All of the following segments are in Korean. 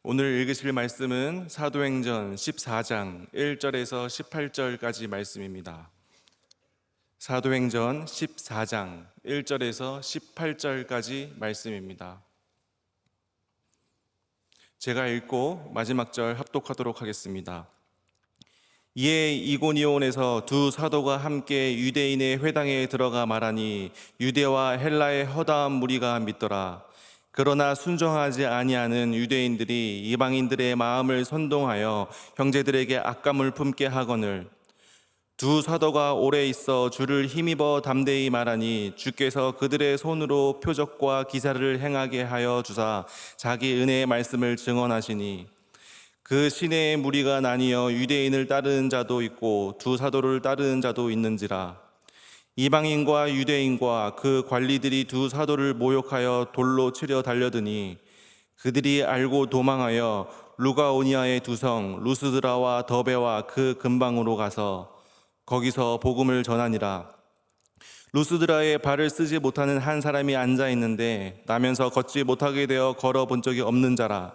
오늘 읽으실 말씀은 사도행전 14장 1절에서 18절까지 말씀입니다. 사도행전 14장 1절에서 18절까지 말씀입니다. 제가 읽고 마지막 절 합독하도록 하겠습니다. 이에 이고니온에서 두 사도가 함께 유대인의 회당에 들어가 말하니 유대와 헬라의 허다한 무리가 믿더라. 그러나 순종하지 아니하는 유대인들이 이방인들의 마음을 선동하여 형제들에게 악감을 품게 하거늘 두 사도가 오래 있어 주를 힘입어 담대히 말하니 주께서 그들의 손으로 표적과 기사를 행하게 하여 주사 자기 은혜의 말씀을 증언하시니 그 시내의 무리가 나뉘어 유대인을 따르는 자도 있고 두 사도를 따르는 자도 있는지라. 이방인과 유대인과 그 관리들이 두 사도를 모욕하여 돌로 치려 달려드니 그들이 알고 도망하여 루가오니아의 두 성 루스드라와 더베와 그 근방으로 가서 거기서 복음을 전하니라. 루스드라에 발을 쓰지 못하는 한 사람이 앉아 있는데 나면서 걷지 못하게 되어 걸어본 적이 없는 자라.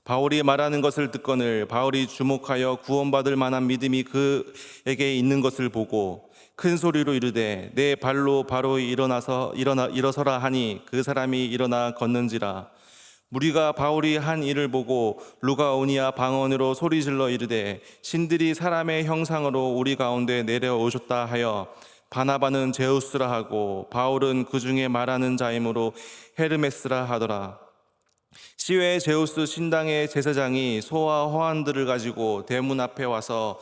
바울이 말하는 것을 듣거늘 바울이 주목하여 구원받을 만한 믿음이 그에게 있는 것을 보고 큰 소리로 이르되 내 발로 바로 일어서라 하니 그 사람이 일어나 걷는지라. 무리가 바울이 한 일을 보고 루가오니아 방언으로 소리질러 이르되 신들이 사람의 형상으로 우리 가운데 내려오셨다 하여 바나바는 제우스라 하고 바울은 그 중에 말하는 자이므로 헤르메스라 하더라. 시외 제우스 신당의 제사장이 소와 화환들을 가지고 대문 앞에 와서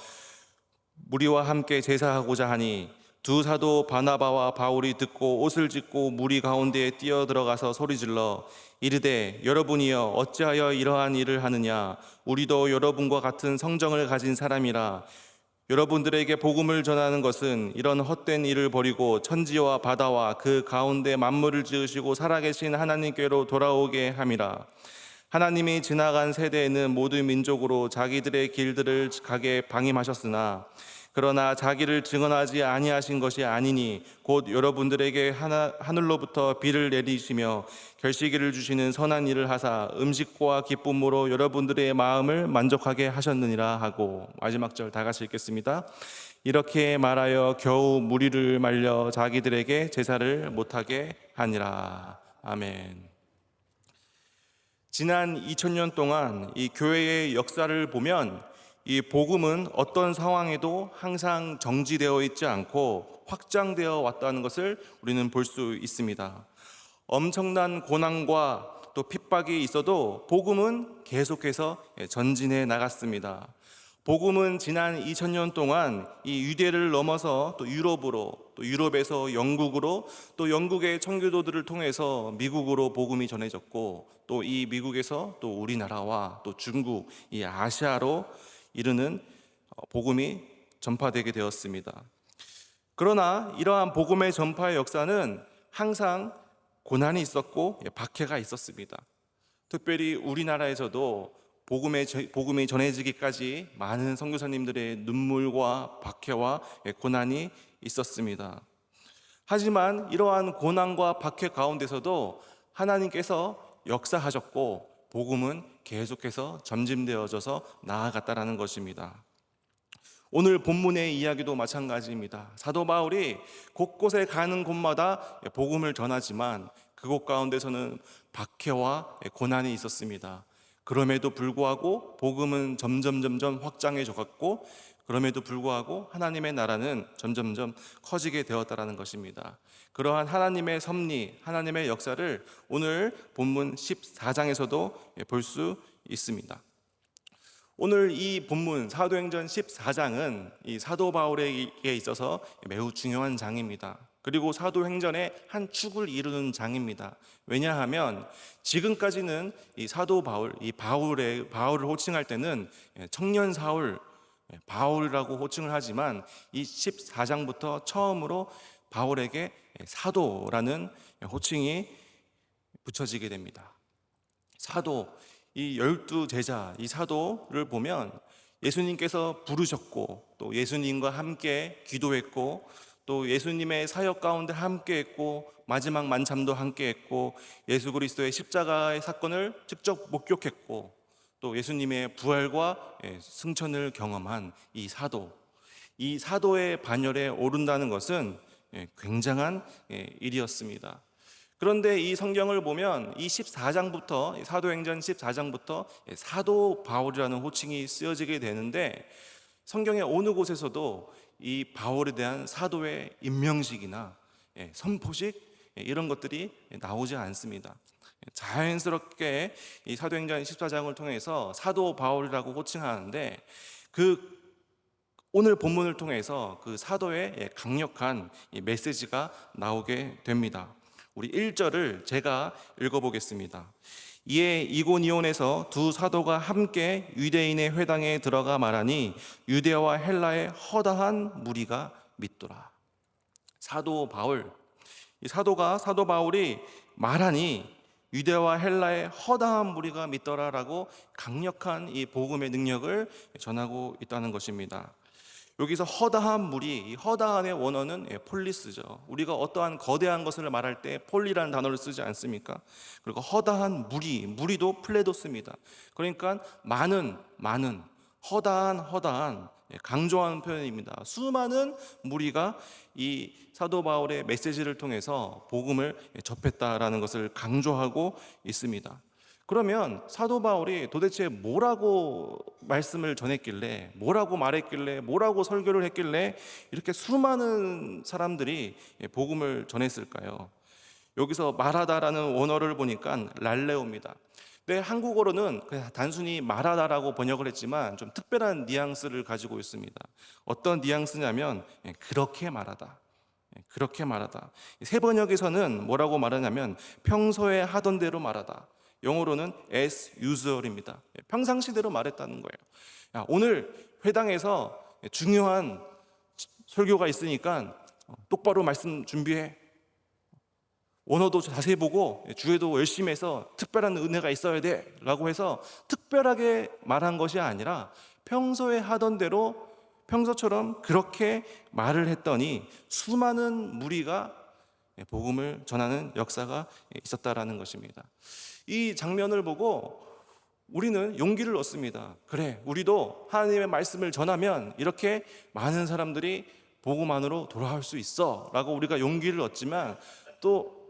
무리와 함께 제사하고자 하니 두 사도 바나바와 바울이 듣고 옷을 찢고 무리 가운데에 뛰어들어가서 소리질러 이르되 여러분이여 어찌하여 이러한 일을 하느냐. 우리도 여러분과 같은 성정을 가진 사람이라. 여러분들에게 복음을 전하는 것은 이런 헛된 일을 버리고 천지와 바다와 그 가운데 만물을 지으시고 살아계신 하나님께로 돌아오게 함이라. 하나님이 지나간 세대에는 모든 민족으로 자기들의 길들을 가게 방임하셨으나 그러나 자기를 증언하지 아니하신 것이 아니니 곧 여러분들에게 하늘로부터 비를 내리시며 결시기를 주시는 선한 일을 하사 음식과 기쁨으로 여러분들의 마음을 만족하게 하셨느니라 하고. 마지막 절 다 같이 읽겠습니다. 이렇게 말하여 겨우 무리를 말려 자기들에게 제사를 못하게 하니라. 아멘. 지난 2000년 동안 이 교회의 역사를 보면 이 복음은 어떤 상황에도 항상 정지되어 있지 않고 확장되어 왔다는 것을 우리는 볼 수 있습니다. 엄청난 고난과 또 핍박이 있어도 복음은 계속해서 전진해 나갔습니다. 복음은 지난 2000년 동안 이 유대를 넘어서 또 유럽으로, 또 유럽에서 영국으로, 또 영국의 청교도들을 통해서 미국으로 복음이 전해졌고, 또 이 미국에서 또 우리나라와 또 중국, 이 아시아로 이르는 복음이 전파되게 되었습니다. 그러나 이러한 복음의 전파의 역사는 항상 고난이 있었고 박해가 있었습니다. 특별히 우리나라에서도 복음이 전해지기까지 많은 선교사님들의 눈물과 박해와 고난이 있었습니다. 하지만 이러한 고난과 박해 가운데서도 하나님께서 역사하셨고 복음은 계속해서 점진되어져서 나아갔다라는 것입니다. 오늘 본문의 이야기도 마찬가지입니다. 사도 바울이 곳곳에 가는 곳마다 복음을 전하지만 그곳 가운데서는 박해와 고난이 있었습니다. 그럼에도 불구하고 복음은 점점 확장해져 갔고, 그럼에도 불구하고 하나님의 나라는 점점 커지게 되었다라는 것입니다. 그러한 하나님의 섭리, 하나님의 역사를 오늘 본문 14장에서도 볼 수 있습니다. 오늘 이 본문 사도행전 14장은 이 사도 바울에게 있어서 매우 중요한 장입니다. 그리고 사도행전의 한 축을 이루는 장입니다. 왜냐하면 지금까지는 이 사도 바울, 이 바울을 호칭할 때는 청년 사울, 바울이라고 호칭을 하지만 이 14장부터 처음으로 바울에게 사도라는 호칭이 붙여지게 됩니다. 사도, 이 12제자, 이 사도를 보면 예수님께서 부르셨고 또 예수님과 함께 기도했고 또 예수님의 사역 가운데 함께 했고 마지막 만참도 함께 했고 예수 그리스도의 십자가의 사건을 직접 목격했고 또 예수님의 부활과 승천을 경험한 이 사도의 반열에 오른다는 것은 굉장한 일이었습니다. 그런데 이 성경을 보면 이 14장부터 사도행전 14장부터 사도 바울이라는 호칭이 쓰여지게 되는데, 성경의 어느 곳에서도 이 바울에 대한 사도의 임명식이나 선포식 이런 것들이 나오지 않습니다. 자연스럽게 이 사도행전 14장을 통해서 사도 바울이라고 호칭하는데, 그 오늘 본문을 통해서 그 사도의 강력한 메시지가 나오게 됩니다. 우리 1절을 제가 읽어보겠습니다. 이에 이고니온에서 두 사도가 함께 유대인의 회당에 들어가 말하니 유대와 헬라의 허다한 무리가 믿더라. 사도 바울이 말하니 유대와 헬라의 허다한 무리가 믿더라라고 강력한 이 복음의 능력을 전하고 있다는 것입니다. 여기서 허다한 무리, 이 허다한의 원어는 폴리스죠. 우리가 어떠한 거대한 것을 말할 때 폴리라는 단어를 쓰지 않습니까? 그리고 허다한 무리도 플레도스입니다. 그러니까 많은, 허다한 강조하는 표현입니다. 수많은 무리가 이 사도 바울의 메시지를 통해서 복음을 접했다라는 것을 강조하고 있습니다. 그러면 사도 바울이 도대체 뭐라고 말씀을 전했길래, 뭐라고 말했길래, 뭐라고 설교를 했길래 이렇게 수많은 사람들이 복음을 전했을까요? 여기서 말하다라는 원어를 보니까 랄레오입니다. 근데 한국어로는 그냥 단순히 말하다라고 번역을 했지만 좀 특별한 뉘앙스를 가지고 있습니다. 어떤 뉘앙스냐면 그렇게 말하다. 세 번역에서는 뭐라고 말하냐면 평소에 하던 대로 말하다. 영어로는 as usual입니다. 평상시대로 말했다는 거예요. 오늘 회당에서 중요한 설교가 있으니까 똑바로 말씀 준비해. 원어도 자세히 보고 주에도 열심히 해서 특별한 은혜가 있어야 돼 라고 해서 특별하게 말한 것이 아니라 평소에 하던 대로 평소처럼 그렇게 말을 했더니 수많은 무리가 복음을 전하는 역사가 있었다라는 것입니다. 이 장면을 보고 우리는 용기를 얻습니다. 그래, 우리도 하나님의 말씀을 전하면 이렇게 많은 사람들이 복음 안으로 돌아올 수 있어 라고 우리가 용기를 얻지만, 또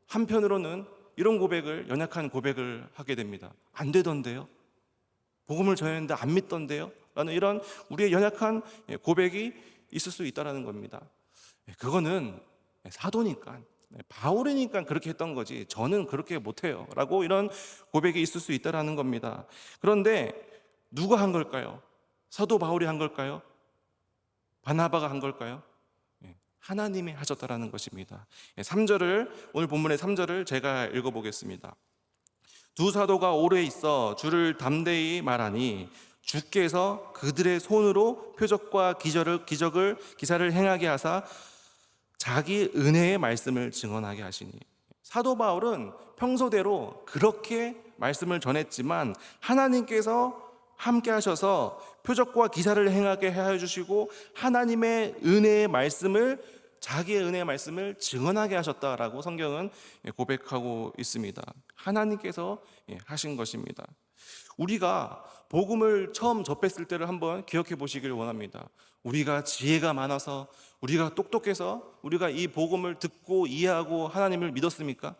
한편으로는 이런 연약한 고백을 하게 됩니다. 안 되던데요? 복음을 전했는데 안 믿던데요? 라는 이런 우리의 연약한 고백이 있을 수 있다는 겁니다. 그거는 사도니까, 바울이니까 그렇게 했던 거지 저는 그렇게 못해요 라고 이런 고백이 있을 수 있다는 겁니다. 그런데 누가 한 걸까요? 사도 바울이 한 걸까요? 바나바가 한 걸까요? 하나님이 하셨다라는 것입니다. 오늘 본문의 3절을 제가 읽어보겠습니다. 두 사도가 오래 있어 주를 담대히 말하니 주께서 그들의 손으로 표적과 기사를 행하게 하사 자기 은혜의 말씀을 증언하게 하시니, 사도 바울은 평소대로 그렇게 말씀을 전했지만 하나님께서 함께 하셔서 표적과 기사를 행하게 해주시고 하나님의 은혜의 말씀을, 자기의 은혜의 말씀을 증언하게 하셨다라고 성경은 고백하고 있습니다. 하나님께서 하신 것입니다. 우리가 복음을 처음 접했을 때를 한번 기억해 보시길 원합니다. 우리가 지혜가 많아서, 우리가 똑똑해서 우리가 이 복음을 듣고 이해하고 하나님을 믿었습니까?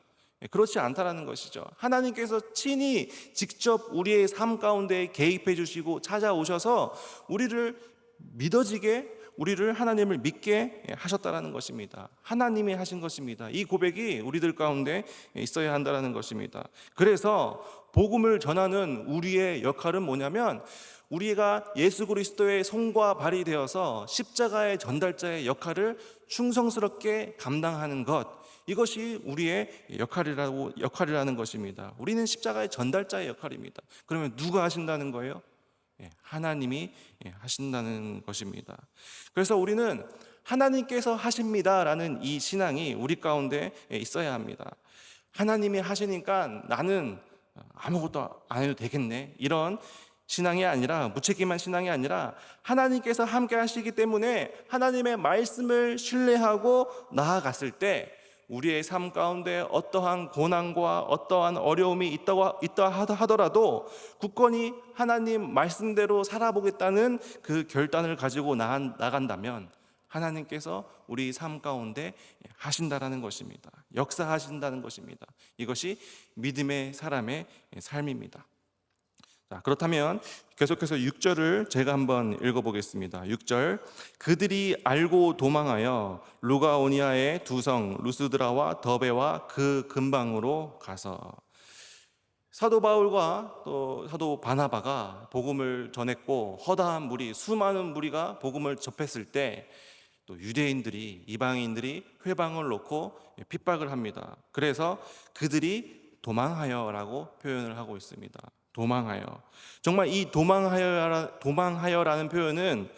그렇지 않다라는 것이죠. 하나님께서 친히 직접 우리의 삶 가운데 개입해 주시고 찾아오셔서 우리를 믿어지게, 우리를 하나님을 믿게 하셨다라는 것입니다. 하나님이 하신 것입니다. 이 고백이 우리들 가운데 있어야 한다는 것입니다. 그래서 복음을 전하는 우리의 역할은 뭐냐면, 우리가 예수 그리스도의 손과 발이 되어서 십자가의 전달자의 역할을 충성스럽게 감당하는 것, 이것이 우리의 역할이라는 것입니다. 우리는 십자가의 전달자의 역할입니다. 그러면 누가 하신다는 거예요? 하나님이 하신다는 것입니다. 그래서 우리는 하나님께서 하십니다라는 이 신앙이 우리 가운데 있어야 합니다. 하나님이 하시니까 나는 아무것도 안 해도 되겠네, 이런 신앙이 아니라, 무책임한 신앙이 아니라 하나님께서 함께 하시기 때문에 하나님의 말씀을 신뢰하고 나아갔을 때 우리의 삶 가운데 어떠한 고난과 어떠한 어려움이 있다 하더라도 굳건히 하나님 말씀대로 살아보겠다는 그 결단을 가지고 나간다면 하나님께서 우리 삶 가운데 하신다라는 것입니다. 역사하신다는 것입니다. 이것이 믿음의 사람의 삶입니다. 자, 그렇다면 계속해서 6절을 제가 한번 읽어보겠습니다. 6절, 그들이 알고 도망하여 루가오니아의 두 성 루스드라와 더베와 그 근방으로 가서. 사도 바울과 또 사도 바나바가 복음을 전했고 허다한 무리, 수많은 무리가 복음을 접했을 때 또 유대인들이, 이방인들이 회방을 놓고 핍박을 합니다. 그래서 그들이 도망하여라고 표현을 하고 있습니다. 도망하여. 정말 이 도망하여라는 표현은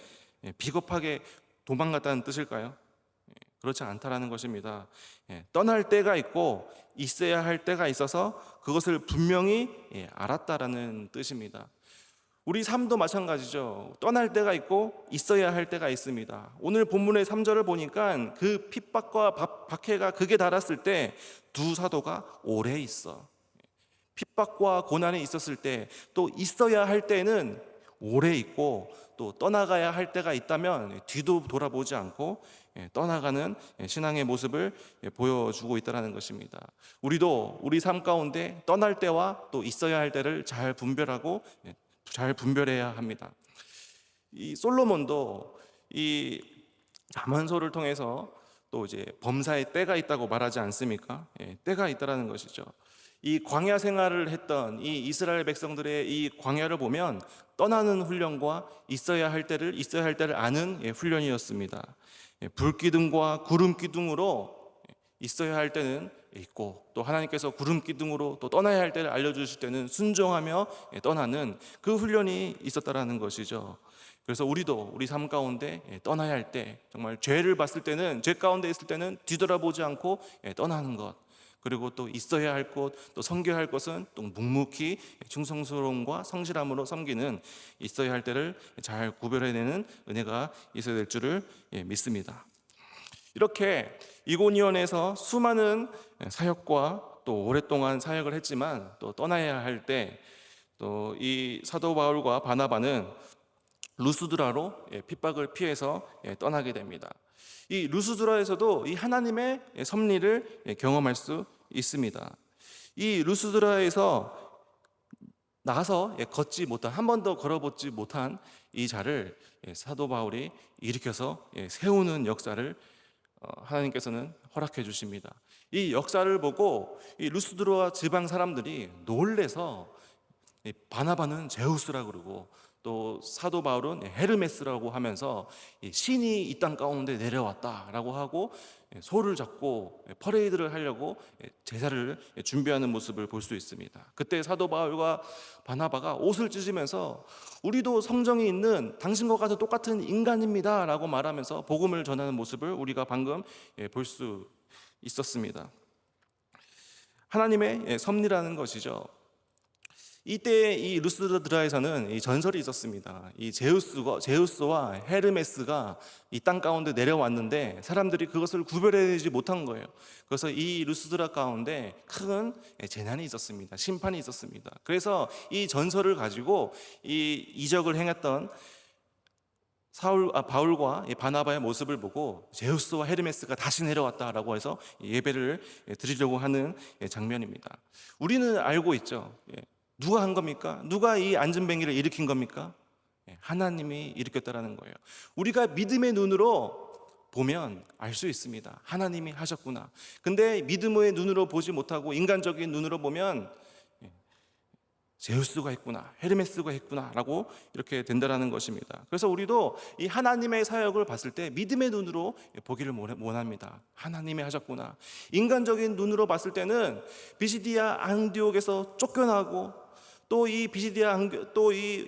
비겁하게 도망갔다는 뜻일까요? 그렇지 않다라는 것입니다. 떠날 때가 있고 있어야 할 때가 있어서 그것을 분명히 알았다라는 뜻입니다. 우리 삶도 마찬가지죠. 떠날 때가 있고 있어야 할 때가 있습니다. 오늘 본문의 3절을 보니까 그 핍박과 박해가 극에 달았을 때 두 사도가 오래 있어. 핍박과 고난이 있었을 때, 또 있어야 할 때는 오래 있고, 또 떠나가야 할 때가 있다면 뒤도 돌아보지 않고 떠나가는 신앙의 모습을 보여주고 있다는 것입니다. 우리도 우리 삶 가운데 떠날 때와 또 있어야 할 때를 잘 분별해야 합니다. 이 솔로몬도 이 잠언서를 통해서 또 이제 범사의 때가 있다고 말하지 않습니까? 때가 있다라는 것이죠. 이 광야 생활을 했던 이 이스라엘 백성들의 이 광야를 보면 떠나는 훈련과 있어야 할 때를 아는 훈련이었습니다. 불기둥과 구름기둥으로 있어야 할 때는 있고, 또 하나님께서 구름기둥으로 또 떠나야 할 때를 알려주실 때는 순종하며 떠나는 그 훈련이 있었다라는 것이죠. 그래서 우리도 우리 삶 가운데 떠나야 할 때, 정말 죄를 봤을 때는, 죄 가운데 있을 때는 뒤돌아보지 않고 떠나는 것, 그리고 또 있어야 할 것, 또 섬겨야 할 것은 또 묵묵히 충성스러움과 성실함으로 섬기는, 있어야 할 때를 잘 구별해내는 은혜가 있어야 될 줄을 믿습니다. 이렇게 이고니온에서 수많은 사역과 또 오랫동안 사역을 했지만 또 떠나야 할 때, 또 이 사도 바울과 바나바는 루스드라로 핍박을 피해서 떠나게 됩니다. 이 루스드라에서도 이 하나님의 섭리를 경험할 수 있습니다. 이 루스드라에서 나가서 걷지 못한, 한 번도 걸어보지 못한 이 자를 사도 바울이 일으켜서 세우는 역사를 하나님께서는 허락해 주십니다. 이 역사를 보고 이 루스드라 지방 사람들이 놀래서 바나바는 제우스라고 그러고, 또 사도 바울은 헤르메스라고 하면서 신이 이 땅 가운데 내려왔다라고 하고 소를 잡고 퍼레이드를 하려고 제사를 준비하는 모습을 볼 수 있습니다. 그때 사도 바울과 바나바가 옷을 찢으면서 우리도 성정이 있는 당신과 같은 똑같은 인간입니다 라고 말하면서 복음을 전하는 모습을 우리가 방금 볼 수 있었습니다. 하나님의 섭리라는 것이죠. 이때 이 루스드라에서는 이 전설이 있었습니다. 이 제우스와 헤르메스가 이 땅 가운데 내려왔는데 사람들이 그것을 구별해내지 못한 거예요. 그래서 이 루스드라 가운데 큰 재난이 있었습니다. 심판이 있었습니다. 그래서 이 전설을 가지고 이 이적을 행했던 바울과 바나바의 모습을 보고 제우스와 헤르메스가 다시 내려왔다라고 해서 예배를 드리려고 하는 장면입니다. 우리는 알고 있죠. 누가 한 겁니까? 누가 이 안전뱅이를 일으킨 겁니까? 하나님이 일으켰다라는 거예요. 우리가 믿음의 눈으로 보면 알 수 있습니다. 하나님이 하셨구나. 근데 믿음의 눈으로 보지 못하고 인간적인 눈으로 보면 제우스가 했구나, 헤르메스가 했구나 라고 이렇게 된다라는 것입니다. 그래서 우리도 이 하나님의 사역을 봤을 때 믿음의 눈으로 보기를 원합니다. 하나님이 하셨구나. 인간적인 눈으로 봤을 때는 비시디아 안디옥에서 쫓겨나고, 또 이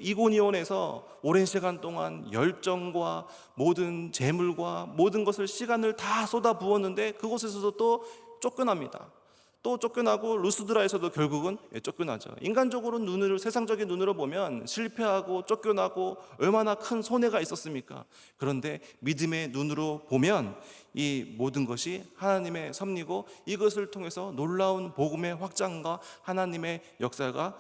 이고니온에서 오랜 시간 동안 열정과 모든 재물과 모든 것을, 시간을 다 쏟아 부었는데 그곳에서도 또 쫓겨납니다. 또 쫓겨나고 루스드라에서도 결국은 쫓겨나죠. 인간적으로 눈으로 세상적인 눈으로 보면 실패하고 쫓겨나고 얼마나 큰 손해가 있었습니까? 그런데 믿음의 눈으로 보면 이 모든 것이 하나님의 섭리고 이것을 통해서 놀라운 복음의 확장과 하나님의 역사가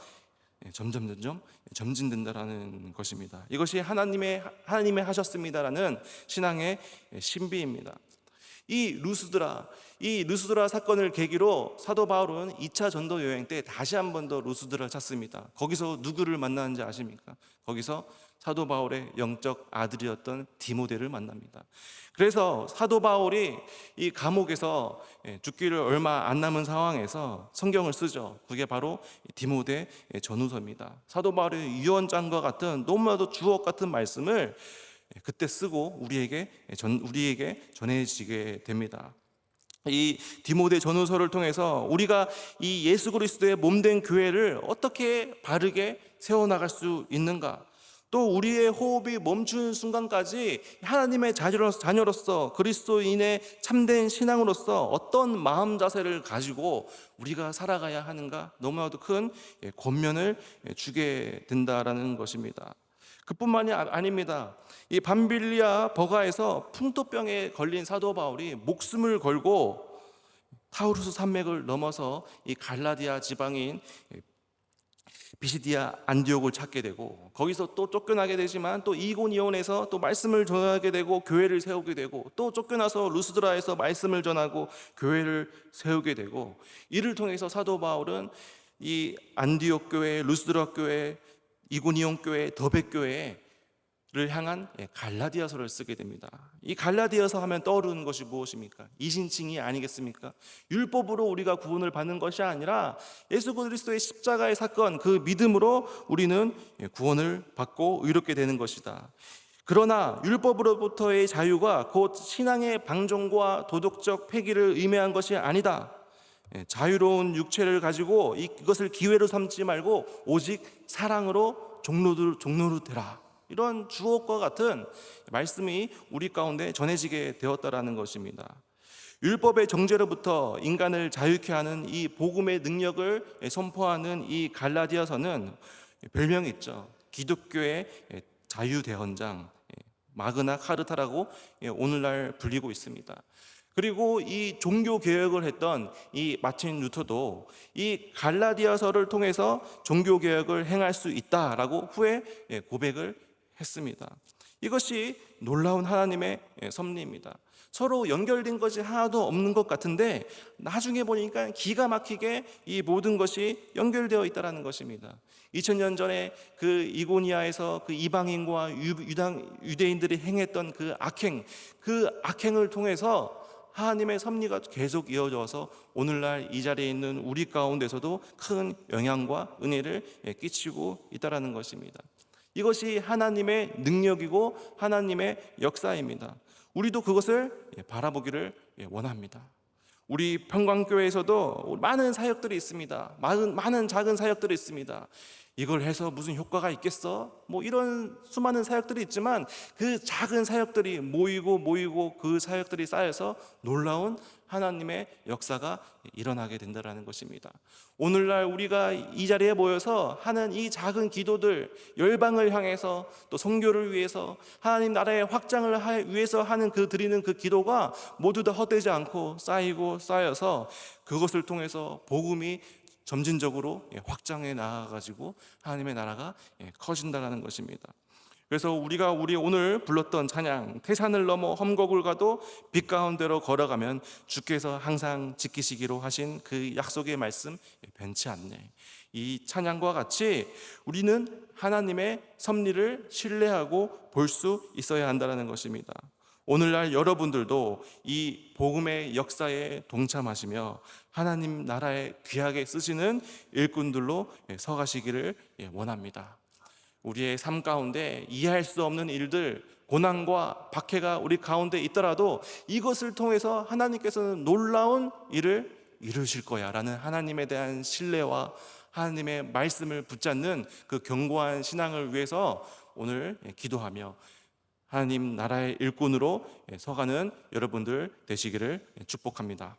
점점 점진된다라는 것입니다. 이것이 하나님의 하셨습니다라는 신앙의 신비입니다. 이 루스드라 사건을 계기로 사도 바울은 2차 전도 여행 때 다시 한 번 더 루스드라를 찾습니다. 거기서 누구를 만나는지 아십니까? 거기서 사도 바울의 영적 아들이었던 디모데를 만납니다. 그래서 사도 바울이 이 감옥에서 죽기를 얼마 안 남은 상황에서 성경을 쓰죠. 그게 바로 디모데 전후서입니다. 사도 바울의 유언장과 같은 너무나도 주옥 같은 말씀을 그때 쓰고 우리에게 전해지게 됩니다. 이 디모데 전후서를 통해서 우리가 이 예수 그리스도의 몸된 교회를 어떻게 바르게 세워나갈 수 있는가, 또 우리의 호흡이 멈추는 순간까지 하나님의 자녀로서 그리스도인의 참된 신앙으로서 어떤 마음 자세를 가지고 우리가 살아가야 하는가, 너무나도 큰 권면을 주게 된다라는 것입니다. 그뿐만이 아닙니다. 이 밤빌리아 버가에서 풍토병에 걸린 사도 바울이 목숨을 걸고 타우루스 산맥을 넘어서 이 갈라디아 지방인 비시디아 안디옥을 찾게 되고, 거기서 또 쫓겨나게 되지만 또 이고니온에서 또 말씀을 전하게 되고 교회를 세우게 되고, 또 쫓겨나서 루스드라에서 말씀을 전하고 교회를 세우게 되고, 이를 통해서 사도 바울은 이 안디옥 교회, 루스드라 교회, 이고니온 교회, 더베 교회를 향한 갈라디아서를 쓰게 됩니다. 이 갈라디아서 하면 떠오르는 것이 무엇입니까? 이신칭이 아니겠습니까? 율법으로 우리가 구원을 받는 것이 아니라 예수 그리스도의 십자가의 사건, 그 믿음으로 우리는 구원을 받고 의롭게 되는 것이다. 그러나 율법으로부터의 자유가 곧 신앙의 방종과 도덕적 폐기를 의미한 것이 아니다. 자유로운 육체를 가지고 이것을 기회로 삼지 말고 오직 사랑으로 종로로 되라. 이런 주옥과 같은 말씀이 우리 가운데 전해지게 되었다라는 것입니다. 율법의 정죄로부터 인간을 자유케 하는 이 복음의 능력을 선포하는 이 갈라디아서는 별명이 있죠. 기독교의 자유대헌장, 마그나 카르타라고 오늘날 불리고 있습니다. 그리고 이 종교 개혁을 했던 이 마틴 루터도 이 갈라디아서를 통해서 종교 개혁을 행할 수 있다라고 후에 고백을 했습니다. 이것이 놀라운 하나님의 섭리입니다. 서로 연결된 것이 하나도 없는 것 같은데 나중에 보니까 기가 막히게 이 모든 것이 연결되어 있다는 것입니다. 2000년 전에 그 이고니아에서 그 이방인과 유대인들이 행했던 그 악행을 통해서 하나님의 섭리가 계속 이어져서 오늘날 이 자리에 있는 우리 가운데서도 큰 영향과 은혜를 끼치고 있다는 것입니다. 이것이 하나님의 능력이고 하나님의 역사입니다. 우리도 그것을 바라보기를 원합니다. 우리 평광교회에서도 많은 사역들이 있습니다. 많은 작은 사역들이 있습니다. 이걸 해서 무슨 효과가 있겠어? 이런 수많은 사역들이 있지만 그 작은 사역들이 모이고 그 사역들이 쌓여서 놀라운 하나님의 역사가 일어나게 된다는 것입니다. 오늘날 우리가 이 자리에 모여서 하는 이 작은 기도들, 열방을 향해서 또 선교를 위해서 하나님 나라의 확장을 위해서 하는 드리는 그 기도가 모두 다 헛되지 않고 쌓여서 그것을 통해서 복음이 점진적으로 확장해 나아가지고 하나님의 나라가 커진다는 것입니다. 그래서 우리가 오늘 불렀던 찬양, 태산을 넘어 험곡을 가도 빛 가운데로 걸어가면 주께서 항상 지키시기로 하신 그 약속의 말씀 변치 않네. 이 찬양과 같이 우리는 하나님의 섭리를 신뢰하고 볼 수 있어야 한다는 것입니다. 오늘날 여러분들도 이 복음의 역사에 동참하시며 하나님 나라에 귀하게 쓰시는 일꾼들로 서가시기를 원합니다. 우리의 삶 가운데 이해할 수 없는 일들, 고난과 박해가 우리 가운데 있더라도 이것을 통해서 하나님께서는 놀라운 일을 이루실 거야 라는 하나님에 대한 신뢰와 하나님의 말씀을 붙잡는 그 견고한 신앙을 위해서 오늘 기도하며 하나님 나라의 일꾼으로 서가는 여러분들 되시기를 축복합니다.